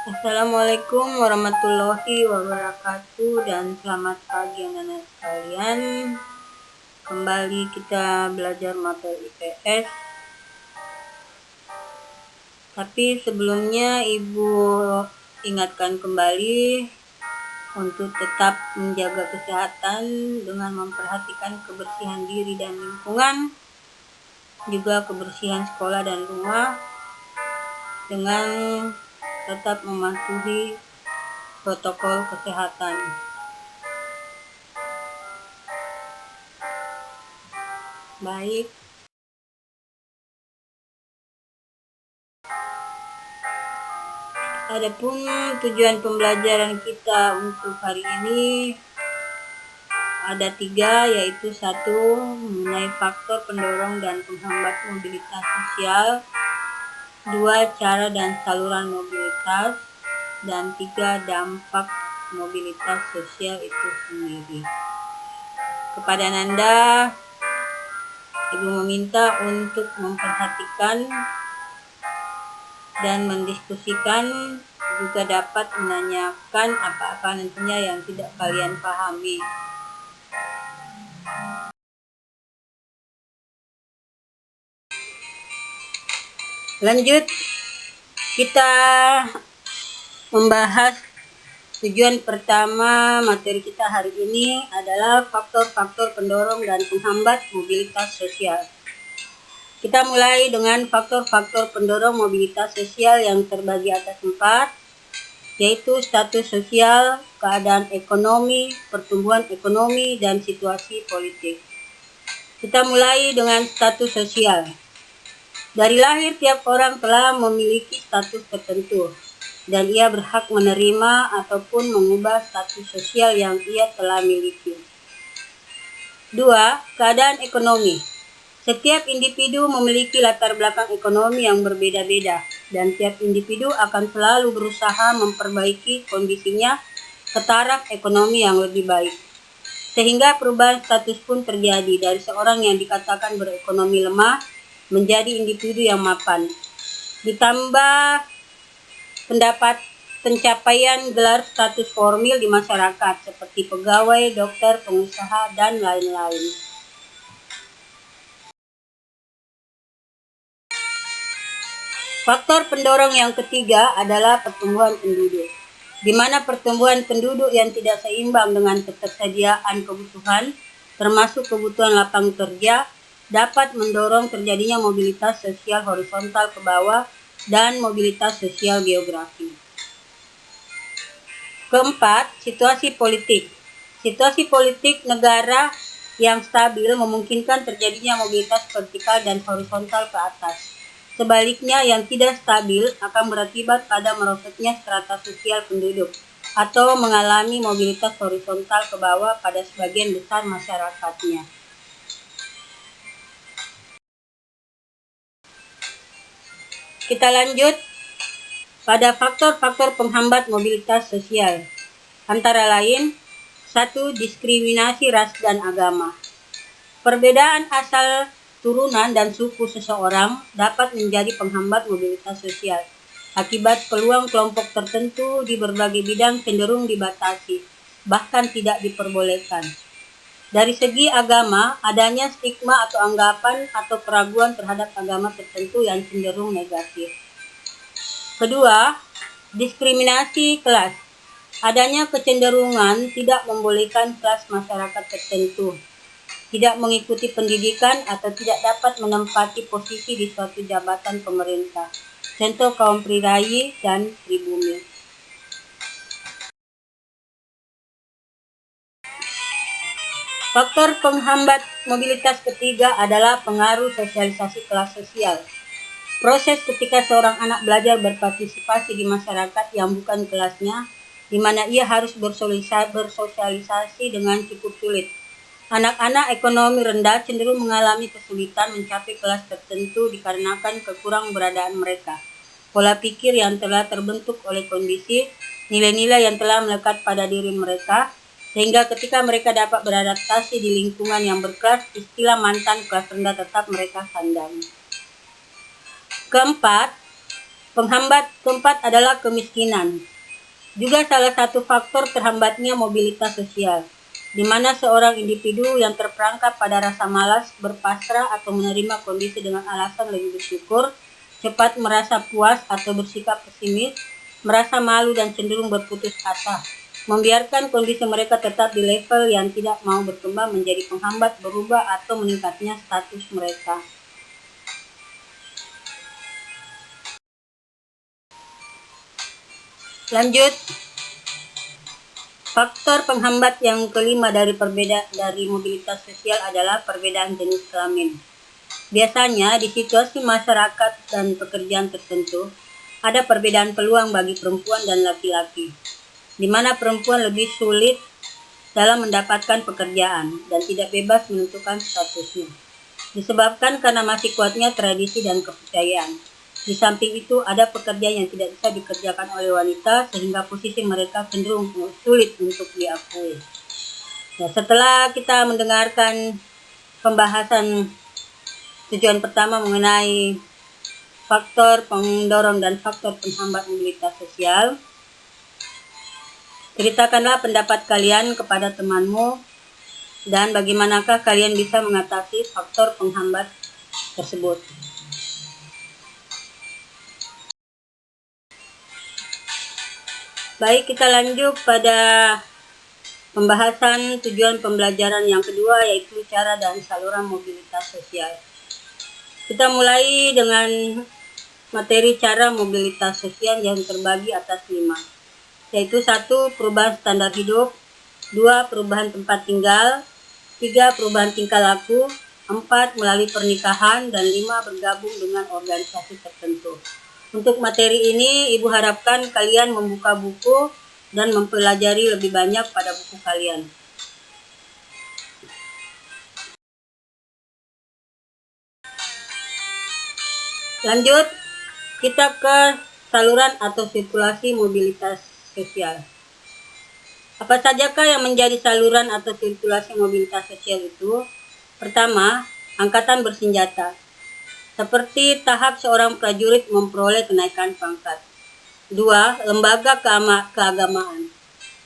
Assalamualaikum warahmatullahi wabarakatuh dan selamat pagi anak-anak sekalian. Kembali kita belajar materi IPS. Tapi sebelumnya Ibu ingatkan kembali untuk tetap menjaga kesehatan dengan memperhatikan kebersihan diri dan lingkungan, juga kebersihan sekolah dan rumah, dengan tetap mematuhi protokol kesehatan. Baik. Adapun tujuan pembelajaran kita untuk hari ini ada 3, yaitu 1, mengenai faktor pendorong dan penghambat mobilitas sosial, 2, cara dan saluran mobilitas, dan 3, dampak mobilitas sosial itu sendiri. Kepada Nanda, Ibu meminta untuk memperhatikan dan mendiskusikan, juga dapat menanyakan apa-apa nantinya yang tidak kalian pahami. Lanjut, kita membahas tujuan pertama materi kita hari ini adalah faktor-faktor pendorong dan penghambat mobilitas sosial. Kita mulai dengan faktor-faktor pendorong mobilitas sosial yang terbagi atas 4, yaitu status sosial, keadaan ekonomi, pertumbuhan ekonomi, dan situasi politik. Kita mulai dengan status sosial. Dari lahir tiap orang telah memiliki status tertentu, dan ia berhak menerima ataupun mengubah status sosial yang ia telah miliki. 2. Keadaan ekonomi. Setiap individu memiliki latar belakang ekonomi yang berbeda-beda, dan tiap individu akan selalu berusaha memperbaiki kondisinya ke taraf ekonomi yang lebih baik. Sehingga perubahan status pun terjadi dari seorang yang dikatakan berekonomi lemah menjadi individu yang mapan. Ditambah pendapat pencapaian gelar status formil di masyarakat seperti pegawai, dokter, pengusaha, dan lain-lain. Faktor pendorong yang ketiga adalah pertumbuhan penduduk, di mana pertumbuhan penduduk yang tidak seimbang dengan ketersediaan kebutuhan, termasuk kebutuhan lapangan kerja, dapat mendorong terjadinya mobilitas sosial horizontal ke bawah dan mobilitas sosial geografi. Keempat, situasi politik. Situasi politik negara yang stabil memungkinkan terjadinya mobilitas vertikal dan horizontal ke atas. Sebaliknya, yang tidak stabil akan berakibat pada merosotnya strata sosial penduduk atau mengalami mobilitas horizontal ke bawah pada sebagian besar masyarakatnya. Kita lanjut pada faktor-faktor penghambat mobilitas sosial. Antara lain, 1. Diskriminasi ras dan agama. Perbedaan asal turunan dan suku seseorang dapat menjadi penghambat mobilitas sosial. Akibat peluang kelompok tertentu di berbagai bidang cenderung dibatasi, bahkan tidak diperbolehkan. Dari segi agama, adanya stigma atau anggapan atau keraguan terhadap agama tertentu yang cenderung negatif. Kedua, diskriminasi kelas. Adanya kecenderungan tidak membolehkan kelas masyarakat tertentu tidak mengikuti pendidikan atau tidak dapat menempati posisi di suatu jabatan pemerintah. Contoh kaum prirayi dan pribumi. Faktor penghambat mobilitas ketiga adalah pengaruh sosialisasi kelas sosial. Proses ketika seorang anak belajar berpartisipasi di masyarakat yang bukan kelasnya, di mana ia harus bersosialisasi dengan cukup sulit. Anak-anak ekonomi rendah cenderung mengalami kesulitan mencapai kelas tertentu dikarenakan kekurangberadaan mereka, pola pikir yang telah terbentuk oleh kondisi, nilai-nilai yang telah melekat pada diri mereka, sehingga ketika mereka dapat beradaptasi di lingkungan yang berkelas, istilah mantan kelas rendah tetap mereka sandangi. Keempat, Penghambat keempat adalah kemiskinan. Juga salah satu faktor terhambatnya mobilitas sosial, di mana seorang individu yang terperangkap pada rasa malas, berpasrah, atau menerima kondisi dengan alasan lebih bersyukur, cepat merasa puas atau bersikap pesimis, merasa malu dan cenderung berputus asa, membiarkan kondisi mereka tetap di level yang tidak mau berkembang menjadi penghambat berubah atau meningkatnya status mereka. Lanjut, faktor penghambat yang kelima dari mobilitas sosial adalah perbedaan jenis kelamin. Biasanya di situasi masyarakat dan pekerjaan tertentu ada perbedaan peluang bagi perempuan dan laki-laki, di mana perempuan lebih sulit dalam mendapatkan pekerjaan dan tidak bebas menentukan statusnya, disebabkan karena masih kuatnya tradisi dan kepercayaan. Di samping itu, ada pekerjaan yang tidak bisa dikerjakan oleh wanita sehingga posisi mereka cenderung sulit untuk diakui. Nah, setelah kita mendengarkan pembahasan tujuan pertama mengenai faktor pendorong dan faktor penghambat mobilitas sosial, ceritakanlah pendapat kalian kepada temanmu dan bagaimanakah kalian bisa mengatasi faktor penghambat tersebut. Baik, kita lanjut pada pembahasan tujuan pembelajaran yang kedua, yaitu cara dan saluran mobilitas sosial. Kita mulai dengan materi cara mobilitas sosial yang terbagi atas 5, yaitu 1. Perubahan standar hidup, 2. Perubahan tempat tinggal, 3. Perubahan tingkah laku, 4. Melalui pernikahan, dan 5. Bergabung dengan organisasi tertentu. Untuk materi ini, Ibu harapkan kalian membuka buku dan mempelajari lebih banyak pada buku kalian. Lanjut, kita ke saluran atau sirkulasi mobilitas sosial. Apa sajakah yang menjadi saluran atau sirkulasi mobilitas sosial itu? Pertama, angkatan bersenjata. Seperti tahap seorang prajurit memperoleh kenaikan pangkat. 2. Lembaga keagamaan.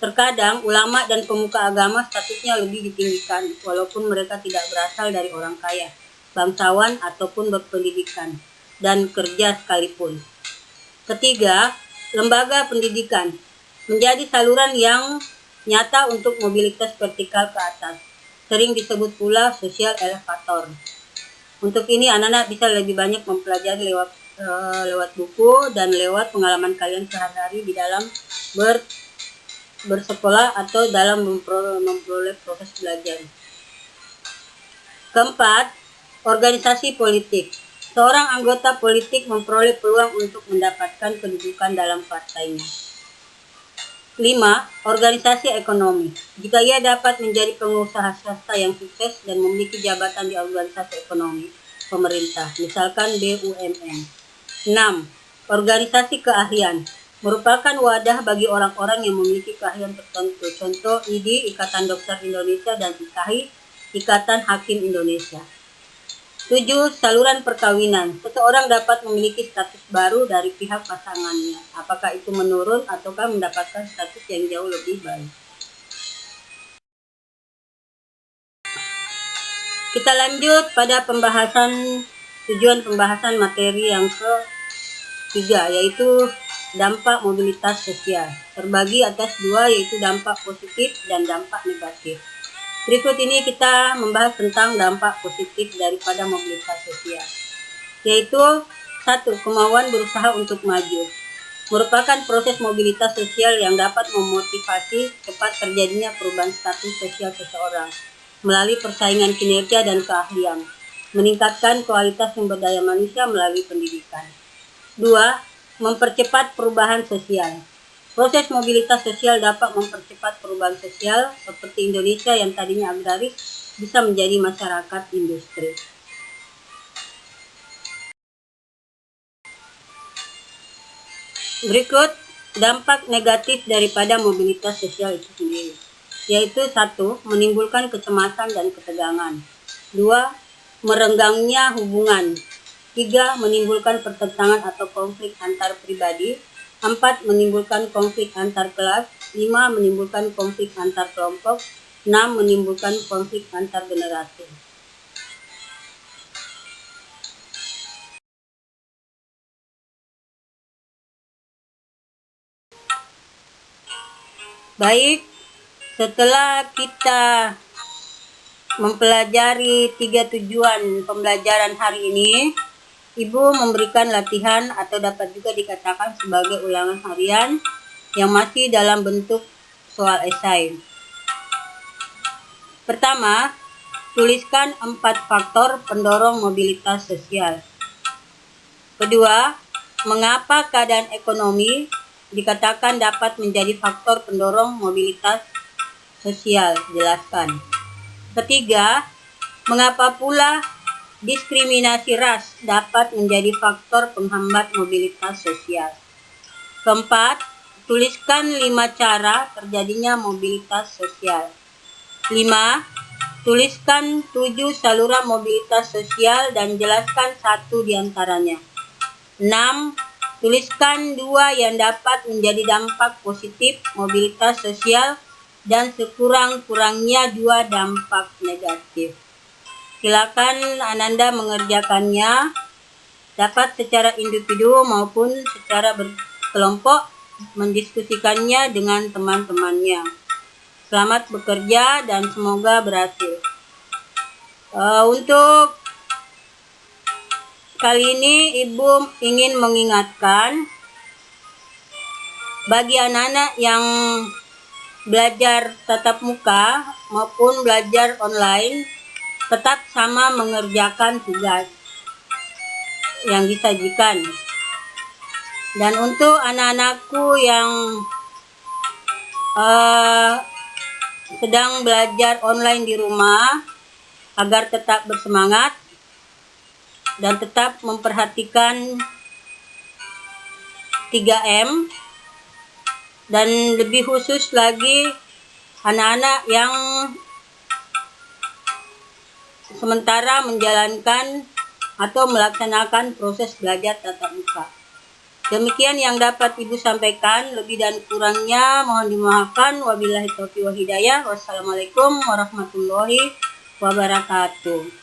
Terkadang ulama dan pemuka agama statusnya lebih ditinggikan, walaupun mereka tidak berasal dari orang kaya, bangsawan ataupun berpendidikan, dan kerja sekalipun. Ketiga, lembaga pendidikan. Menjadi saluran yang nyata untuk mobilitas vertikal ke atas. Sering disebut pula sosial elevator. Untuk ini anak-anak bisa lebih banyak mempelajari lewat buku dan lewat pengalaman kalian sehari-hari di dalam bersekolah atau dalam memperoleh proses belajar. Keempat, organisasi politik. Seorang anggota politik memperoleh peluang untuk mendapatkan kedudukan dalam partainya. 5. Organisasi ekonomi. Jika ia dapat menjadi pengusaha swasta yang sukses dan memiliki jabatan di organisasi ekonomi pemerintah, misalkan BUMN. 6. Organisasi keahlian. Merupakan wadah bagi orang-orang yang memiliki keahlian tertentu. Contoh IDI, Ikatan Dokter Indonesia, dan IKHI, Ikatan Hakim Indonesia. 7. Saluran perkawinan. Seseorang dapat memiliki status baru dari pihak pasangannya. Apakah itu menurun ataukah mendapatkan status yang jauh lebih baik. Kita lanjut pada tujuan pembahasan materi yang ketiga, yaitu dampak mobilitas sosial. Terbagi atas 2, yaitu dampak positif dan dampak negatif. Berikut ini kita membahas tentang dampak positif daripada mobilitas sosial, yaitu 1. Kemauan berusaha untuk maju. Merupakan proses mobilitas sosial yang dapat memotivasi cepat terjadinya perubahan status sosial seseorang melalui persaingan kinerja dan keahlian, meningkatkan kualitas sumber daya manusia melalui pendidikan. 2. Mempercepat perubahan sosial. Proses mobilitas sosial dapat mempercepat perubahan sosial seperti Indonesia yang tadinya agraris bisa menjadi masyarakat industri. Berikut dampak negatif daripada mobilitas sosial itu sendiri, yaitu 1. Menimbulkan kecemasan dan ketegangan. 2. Merenggangnya hubungan. 3. Menimbulkan pertentangan atau konflik antar pribadi. 4. Menimbulkan konflik antar kelas. 5. Menimbulkan konflik antar kelompok. 6. Menimbulkan konflik antar generasi. Baik, setelah kita mempelajari 3 tujuan pembelajaran hari ini, Ibu memberikan latihan atau dapat juga dikatakan sebagai ulangan harian yang masih dalam bentuk soal esai. Pertama, tuliskan 4 faktor pendorong mobilitas sosial. Kedua, mengapa keadaan ekonomi dikatakan dapat menjadi faktor pendorong mobilitas sosial? Jelaskan. Ketiga, mengapa pula diskriminasi ras dapat menjadi faktor penghambat mobilitas sosial? Keempat, tuliskan 5 cara terjadinya mobilitas sosial. 5. Tuliskan 7 saluran mobilitas sosial dan jelaskan 1 diantaranya. 6. Tuliskan 2 yang dapat menjadi dampak positif mobilitas sosial dan sekurang-kurangnya 2 dampak negatif. Silakan Ananda mengerjakannya, dapat secara individu maupun secara berkelompok, mendiskusikannya dengan teman-temannya. Selamat bekerja dan semoga berhasil. Untuk kali ini Ibu ingin mengingatkan bagi anak-anak yang belajar tatap muka maupun belajar online, tetap sama mengerjakan tugas yang disajikan. Dan untuk anak-anakku yang sedang belajar online di rumah, agar tetap bersemangat dan tetap memperhatikan 3M, dan lebih khusus lagi anak-anak yang sementara menjalankan atau melaksanakan proses belajar tatap muka. Demikian yang dapat Ibu sampaikan, lebih dan kurangnya mohon dimaafkan. Wabillahi taufiq wal hidayah. Wassalamualaikum warahmatullahi wabarakatuh.